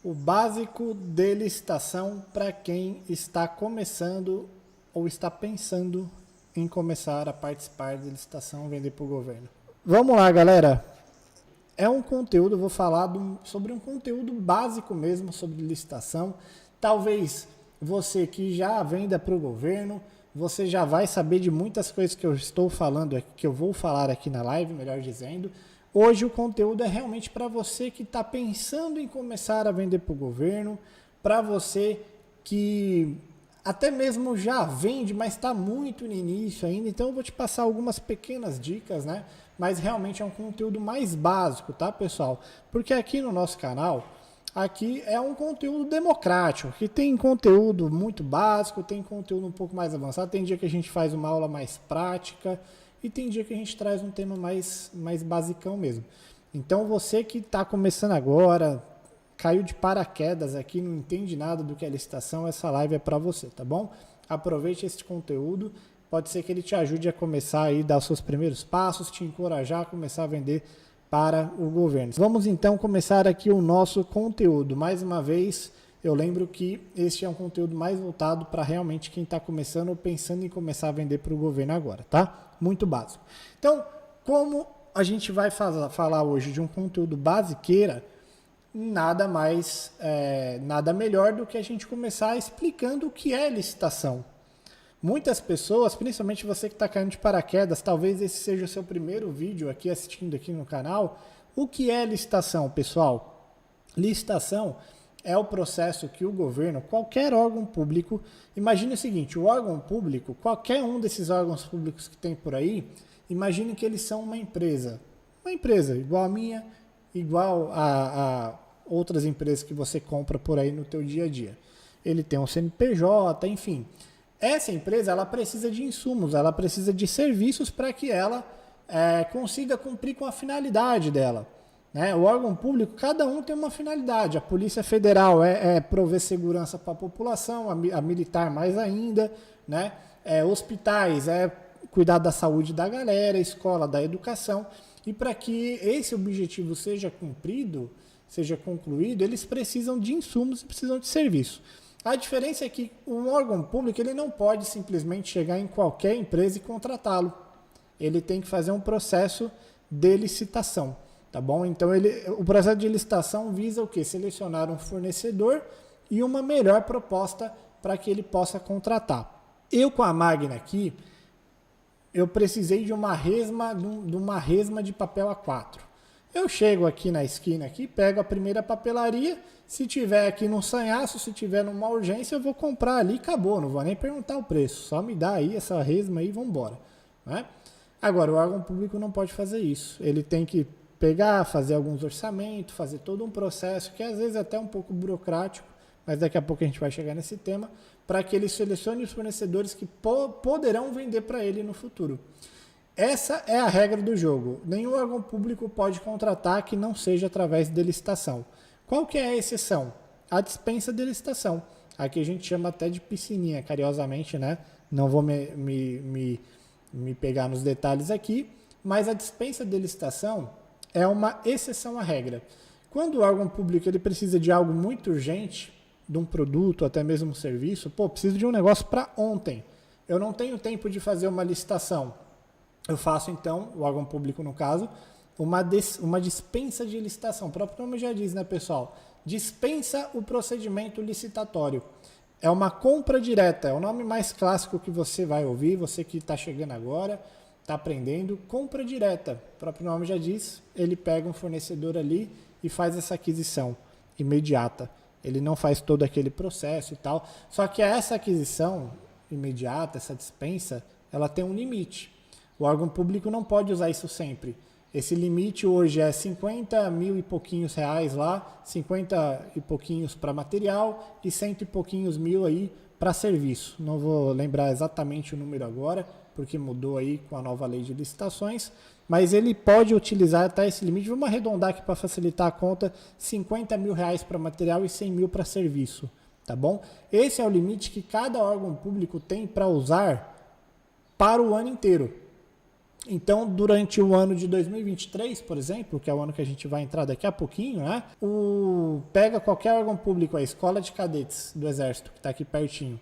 O básico de licitação para quem está começando ou está pensando em começar a participar de licitação e vender para o governo. Vamos lá, galera. É um conteúdo, eu vou falar sobre um conteúdo básico mesmo sobre licitação. Talvez você que já venda para o governo, você já vai saber de muitas coisas que eu estou falando aqui, que eu vou falar aqui na live, melhor dizendo. Hoje o conteúdo é realmente para você que está pensando em começar a vender para o governo, para você que até mesmo já vende, mas está muito no início ainda. Então eu vou te passar algumas pequenas dicas, né? Mas realmente é um conteúdo mais básico, tá, pessoal? Porque aqui no nosso canal, aqui é um conteúdo democrático, que tem conteúdo muito básico, tem conteúdo um pouco mais avançado, tem dia que a gente faz uma aula mais prática e tem dia que a gente traz um tema mais basicão mesmo. Então você que está começando agora, caiu de paraquedas aqui, não entende nada do que é licitação, essa live é para você, tá bom? Aproveite esse conteúdo, pode ser que ele te ajude a começar aí, dar os seus primeiros passos, te encorajar a começar a vender para o governo. Vamos então começar aqui o nosso conteúdo. Mais uma vez, eu lembro que este é um conteúdo mais voltado para realmente quem está começando ou pensando em começar a vender para o governo agora, tá? Muito básico. Então, como a gente vai falar hoje de um conteúdo basiqueira, nada melhor do que a gente começar explicando o que é licitação. Muitas pessoas, principalmente você que está caindo de paraquedas, talvez esse seja o seu primeiro vídeo aqui assistindo aqui no canal. O que é licitação, pessoal? Licitação é o processo que o governo, qualquer órgão público, imagine o seguinte, o órgão público, qualquer um desses órgãos públicos que tem por aí, imagine que eles são uma empresa igual a minha, igual a outras empresas que você compra por aí no teu dia a dia. Ele tem um CNPJ, enfim. Essa empresa ela precisa de insumos, ela precisa de serviços para que ela consiga cumprir com a finalidade dela. Né? O órgão público, cada um tem uma finalidade. A Polícia Federal é prover segurança para a população, a militar mais ainda, né? Hospitais é cuidar da saúde da galera, escola da educação. E para que esse objetivo seja cumprido, seja concluído, eles precisam de insumos e precisam de serviço. A diferença é que um órgão público ele não pode simplesmente chegar em qualquer empresa e contratá-lo. Ele tem que fazer um processo de licitação, tá bom? Então o processo de licitação visa o quê? Selecionar um fornecedor e uma melhor proposta para que ele possa contratar. Eu com a Magna aqui, eu precisei de uma resma de papel A4. Eu chego aqui na esquina, aqui, pego a primeira papelaria, se tiver aqui num sanhaço, se tiver numa urgência, eu vou comprar ali e acabou, não vou nem perguntar o preço, só me dá aí essa resma aí e vamos embora. Né? Agora, o órgão público não pode fazer isso, ele tem que pegar, fazer alguns orçamentos, fazer todo um processo, que às vezes é até um pouco burocrático, mas daqui a pouco a gente vai chegar nesse tema, para que ele selecione os fornecedores que poderão vender para ele no futuro. Essa é a regra do jogo. Nenhum órgão público pode contratar que não seja através de licitação. Qual que é a exceção? A dispensa de licitação. Aqui a gente chama até de piscininha, carinhosamente, né? Não vou me pegar nos detalhes aqui, mas a dispensa de licitação é uma exceção à regra. Quando o órgão público ele precisa de algo muito urgente, de um produto, até mesmo um serviço, preciso de um negócio para ontem. Eu não tenho tempo de fazer uma licitação. Eu faço, então, o órgão público, no caso, uma dispensa de licitação. O próprio nome já diz, né, pessoal? Dispensa o procedimento licitatório. É uma compra direta, é o nome mais clássico que você vai ouvir, você que está chegando agora, está aprendendo, compra direta. O próprio nome já diz, ele pega um fornecedor ali e faz essa aquisição imediata. Ele não faz todo aquele processo e tal. Só que essa aquisição imediata, essa dispensa, ela tem um limite. O órgão público não pode usar isso sempre. Esse limite hoje é 50 mil e pouquinhos reais lá, 50 e pouquinhos para material e 100 e pouquinhos mil aí para serviço. Não vou lembrar exatamente o número agora, porque mudou aí com a nova lei de licitações, mas ele pode utilizar até esse limite. Vamos arredondar aqui para facilitar a conta, 50 mil reais para material e 100 mil para serviço, tá bom? Esse é o limite que cada órgão público tem para usar para o ano inteiro. Então, durante o ano de 2023, por exemplo, que é o ano que a gente vai entrar daqui a pouquinho, né? Pega qualquer órgão público, a Escola de Cadetes do Exército, que está aqui pertinho.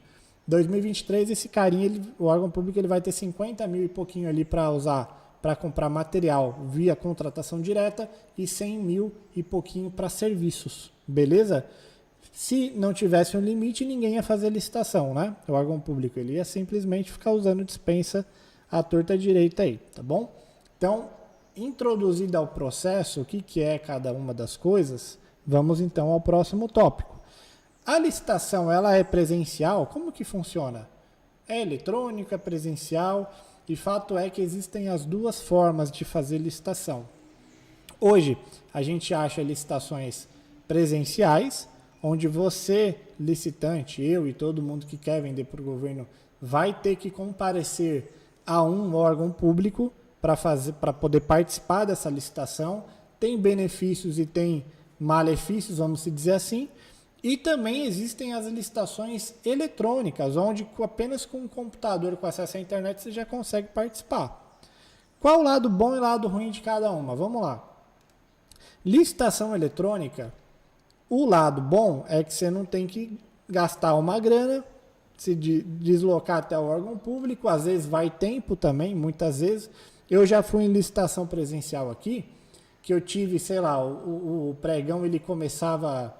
2023, esse carinha, o órgão público, ele vai ter 50 mil e pouquinho ali para usar, para comprar material via contratação direta e 100 mil e pouquinho para serviços, beleza? Se não tivesse um limite, ninguém ia fazer licitação, né? O órgão público, ele ia simplesmente ficar usando dispensa à torta direita aí, tá bom? Então, introduzido ao processo, o que é cada uma das coisas, vamos então ao próximo tópico. A licitação, ela é presencial? Como que funciona? É eletrônica, presencial, e fato é que existem as duas formas de fazer licitação. Hoje, a gente acha licitações presenciais, onde você, licitante, eu e todo mundo que quer vender para o governo, vai ter que comparecer a um órgão público para poder participar dessa licitação. Tem benefícios e tem malefícios, vamos dizer assim. E também existem as licitações eletrônicas, onde apenas com um computador com acesso à internet você já consegue participar. Qual o lado bom e lado ruim de cada uma? Vamos lá. Licitação eletrônica, o lado bom é que você não tem que gastar uma grana, se deslocar até o órgão público, às vezes vai tempo também, muitas vezes. Eu já fui em licitação presencial aqui, que eu tive, sei lá, o pregão ele começava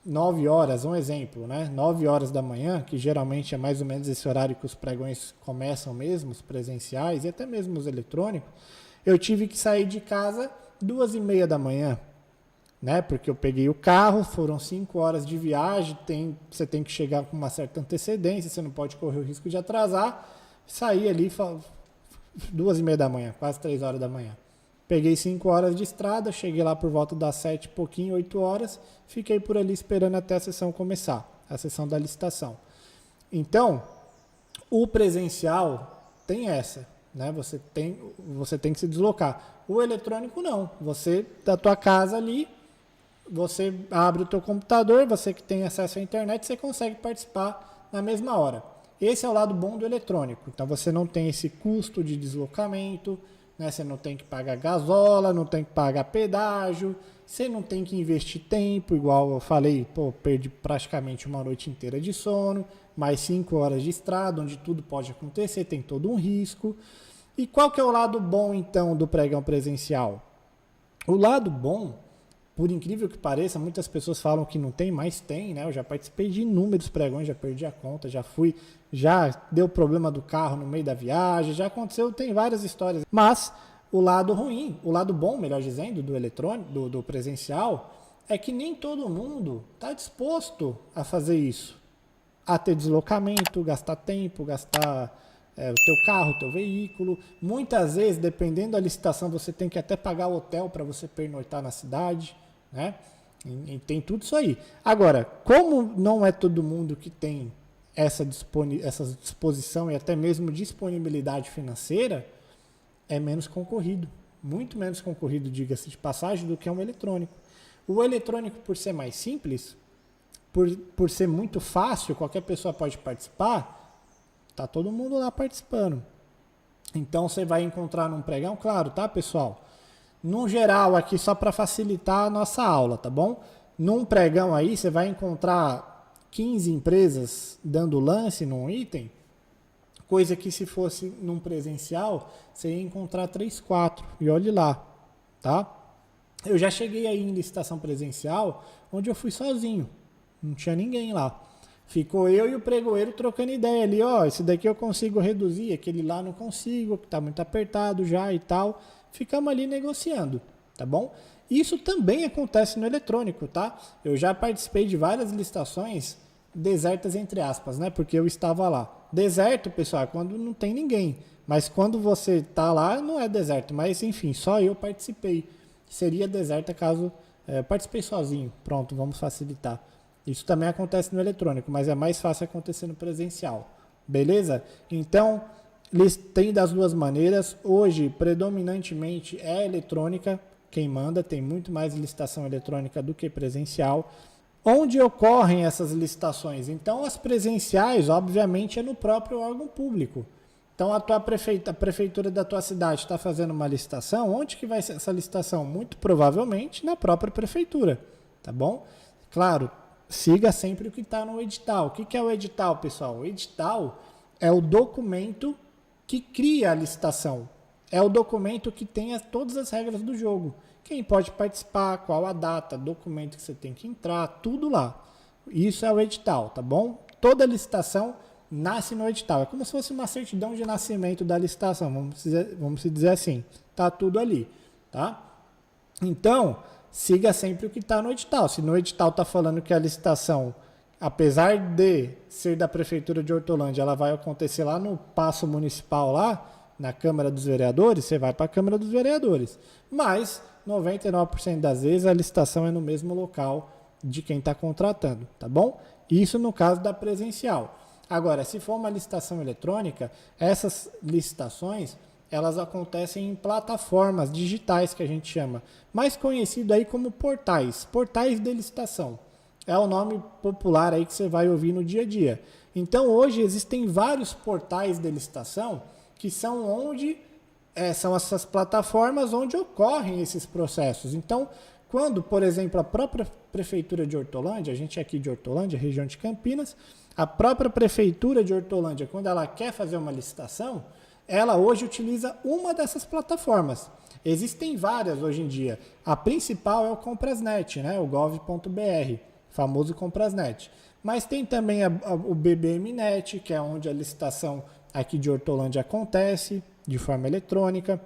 9 horas, um exemplo, né? 9 horas da manhã, que geralmente é mais ou menos esse horário que os pregões começam mesmo, os presenciais e até mesmo os eletrônicos. Eu tive que sair de casa 2h30 da manhã, né? Porque eu peguei o carro, foram 5 horas de viagem, você tem que chegar com uma certa antecedência, você não pode correr o risco de atrasar. Saí ali 2h30 da manhã, quase 3 horas da manhã. Peguei 5 horas de estrada, cheguei lá por volta das 7 e pouquinho, 8 horas, fiquei por ali esperando até a sessão começar, a sessão da licitação. Então, o presencial tem essa, né? Você tem que se deslocar. O eletrônico não, você da tua casa ali, você abre o teu computador, você que tem acesso à internet, você consegue participar na mesma hora. Esse é o lado bom do eletrônico. Então você não tem esse custo de deslocamento, né? Você não tem que pagar gasola, não tem que pagar pedágio, você não tem que investir tempo, igual eu falei, perdi praticamente uma noite inteira de sono, mais 5 horas de estrada, onde tudo pode acontecer, tem todo um risco. E qual que é o lado bom então do pregão presencial? O lado bom, por incrível que pareça, muitas pessoas falam que não tem, mas tem, né? Eu já participei de inúmeros pregões, já perdi a conta, já deu problema do carro no meio da viagem, já aconteceu, tem várias histórias. Mas o lado ruim, o lado bom, melhor dizendo, do eletrônico, do presencial, é que nem todo mundo está disposto a fazer isso, a ter deslocamento, gastar tempo, gastar o teu carro, o teu veículo. Muitas vezes, dependendo da licitação, você tem que até pagar o hotel para você pernoitar na cidade, né? E tem tudo isso aí. Agora, como não é todo mundo que tem essa disposição e até mesmo disponibilidade financeira, é menos concorrido. Muito menos concorrido, diga-se de passagem, do que um eletrônico. O eletrônico, por ser mais simples, por ser muito fácil, qualquer pessoa pode participar, tá todo mundo lá participando. Então você vai encontrar num pregão, claro, tá, pessoal? No geral, aqui só para facilitar a nossa aula, tá bom? Num pregão aí, você vai encontrar 15 empresas dando lance num item, coisa que se fosse num presencial, você ia encontrar 3, 4, e olhe lá, tá? Eu já cheguei aí em licitação presencial, onde eu fui sozinho, não tinha ninguém lá. Ficou eu e o pregoeiro trocando ideia ali, ó, esse daqui eu consigo reduzir, aquele lá não consigo, que tá muito apertado já e tal. Ficamos ali negociando, tá bom? Isso também acontece no eletrônico, tá? Eu já participei de várias licitações desertas, entre aspas, né? Porque eu estava lá. Deserto, pessoal, é quando não tem ninguém. Mas quando você tá lá, não é deserto. Mas, enfim, só eu participei. Seria deserta caso... participei sozinho. Pronto, vamos facilitar. Isso também acontece no eletrônico, mas é mais fácil acontecer no presencial. Beleza? Então... tem das duas maneiras. Hoje, predominantemente, é eletrônica quem manda. Tem muito mais licitação eletrônica do que presencial. Onde ocorrem essas licitações? Então, as presenciais, obviamente, é no próprio órgão público. Então a prefeitura da tua cidade está fazendo uma licitação, onde que vai ser essa licitação? Muito provavelmente na própria prefeitura, tá bom? Claro, siga sempre o que está no edital. O que é o edital, pessoal? O edital é o documento que cria a licitação. É o documento que tem todas as regras do jogo. Quem pode participar, qual a data, documento que você tem que entrar, tudo lá. Isso é o edital, tá bom? Toda licitação nasce no edital. É como se fosse uma certidão de nascimento da licitação, vamos dizer assim. Tá tudo ali, tá? Então, siga sempre o que está no edital. Se no edital está falando que a licitação, apesar de ser da Prefeitura de Hortolândia, ela vai acontecer lá no Paço Municipal, lá na Câmara dos Vereadores, você vai para a Câmara dos Vereadores. Mas 99% das vezes a licitação é no mesmo local de quem está contratando, tá bom? Isso no caso da presencial. Agora, se for uma licitação eletrônica, essas licitações elas acontecem em plataformas digitais que a gente chama, mais conhecido aí como portais de licitação. É o nome popular aí que você vai ouvir no dia a dia. Então hoje existem vários portais de licitação que são onde são essas plataformas onde ocorrem esses processos. Então, quando, por exemplo, a própria Prefeitura de Hortolândia, a gente é aqui de Hortolândia, região de Campinas, a própria Prefeitura de Hortolândia, quando ela quer fazer uma licitação, ela hoje utiliza uma dessas plataformas. Existem várias hoje em dia. A principal é o Comprasnet, né? O gov.br, famoso Comprasnet. Mas tem também o BBMnet, que é onde a licitação aqui de Hortolândia acontece de forma eletrônica.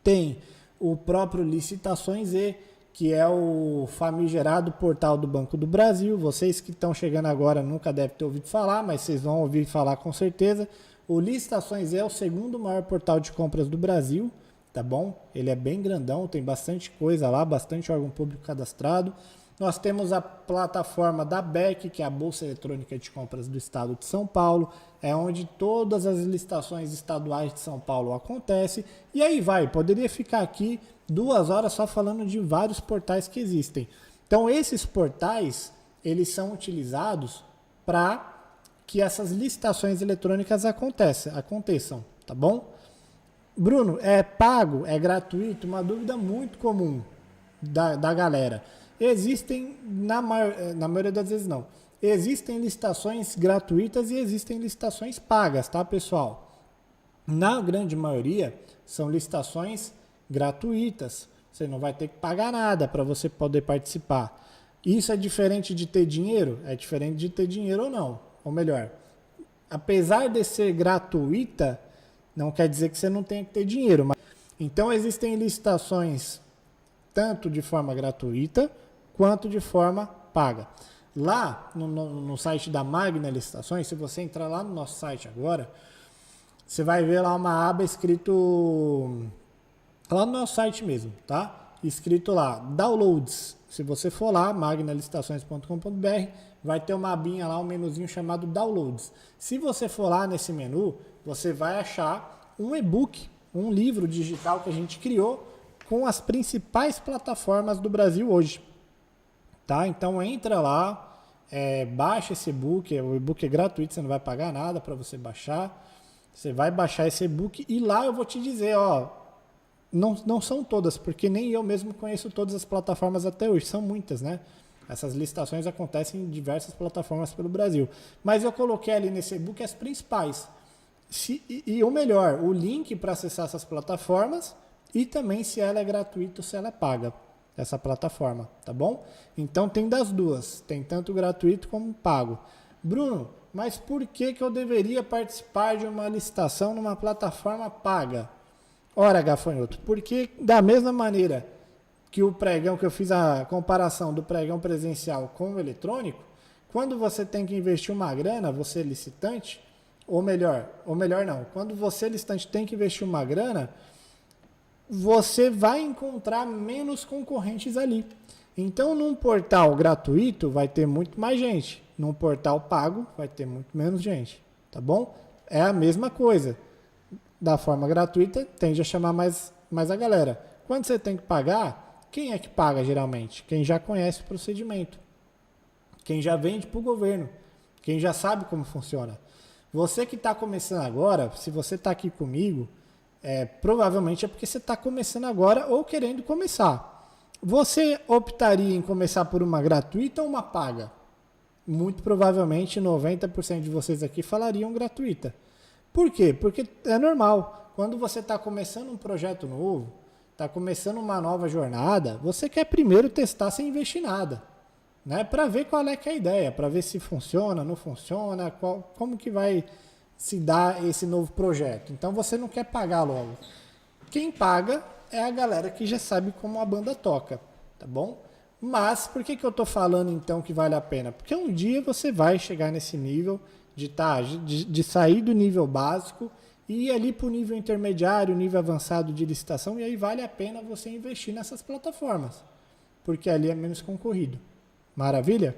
Tem o próprio Licitações E, que é o famigerado portal do Banco do Brasil. Vocês que estão chegando agora nunca devem ter ouvido falar, mas vocês vão ouvir falar com certeza. O Licitações é o segundo maior portal de compras do Brasil, tá bom? Ele é bem grandão, tem bastante coisa lá, bastante órgão público cadastrado. Nós temos a plataforma da BEC, que é a Bolsa Eletrônica de Compras do Estado de São Paulo, é onde todas as licitações estaduais de São Paulo acontecem. E aí poderia ficar aqui 2 horas só falando de vários portais que existem. Então esses portais, eles são utilizados para que essas licitações eletrônicas aconteçam, tá bom? Bruno, é pago, é gratuito? Uma dúvida muito comum da galera. Existem, na maioria das vezes não, existem licitações gratuitas e existem licitações pagas, tá, pessoal? Na grande maioria, são licitações gratuitas. Você não vai ter que pagar nada para você poder participar. Isso é diferente de ter dinheiro? É diferente de ter dinheiro ou não. Ou melhor, apesar de ser gratuita, não quer dizer que você não tenha que ter dinheiro. Então, existem licitações tanto de forma gratuita quanto de forma paga. Lá no site da Magna Licitações, se você entrar lá no nosso site agora, você vai ver lá uma aba escrito lá no nosso site mesmo, tá? Escrito lá, Downloads. Se você for lá, magnalicitações.com.br, vai ter uma abinha lá, um menuzinho chamado Downloads. Se você for lá nesse menu, você vai achar um e-book, um livro digital que a gente criou com as principais plataformas do Brasil hoje. Tá? Então entra lá, baixa esse e-book, o e-book é gratuito, você não vai pagar nada para você baixar. Você vai baixar esse e-book e lá eu vou te dizer, não são todas, porque nem eu mesmo conheço todas as plataformas até hoje, são muitas, né? Essas licitações acontecem em diversas plataformas pelo Brasil. Mas eu coloquei ali nesse e-book as principais. E o melhor, o link para acessar essas plataformas e também se ela é gratuita ou se ela é paga, essa plataforma, tá bom? Então tem das duas, tem tanto gratuito como pago. Bruno, mas por que eu deveria participar de uma licitação numa plataforma paga? Ora, gafanhoto, porque da mesma maneira que o pregão, que eu fiz a comparação do pregão presencial com o eletrônico, quando você tem que investir uma grana, você licitante, ou melhor não, quando você licitante tem que investir uma grana, você vai encontrar menos concorrentes ali. Então, num portal gratuito, vai ter muito mais gente. Num portal pago, vai ter muito menos gente. Tá bom? É a mesma coisa. Da forma gratuita, tende a chamar mais a galera. Quando você tem que pagar, quem é que paga geralmente? Quem já conhece o procedimento. Quem já vende para o governo. Quem já sabe como funciona. Você que está começando agora, se você está aqui comigo, provavelmente é porque você está começando agora ou querendo começar. Você optaria em começar por uma gratuita ou uma paga? Muito provavelmente 90% de vocês aqui falariam gratuita. Por quê? Porque é normal. Quando você está começando um projeto novo, está começando uma nova jornada, você quer primeiro testar sem investir nada, né? Para ver qual é que é a ideia, para ver se funciona, não funciona, como que vai se dar esse novo projeto. Então você não quer pagar logo. Quem paga é a galera que já sabe como a banda toca, tá bom? Mas por que eu estou falando então que vale a pena? Porque um dia você vai chegar nesse nível de sair do nível básico e ir ali para o nível intermediário, nível avançado de licitação, e aí vale a pena você investir nessas plataformas, porque ali é menos concorrido. Maravilha?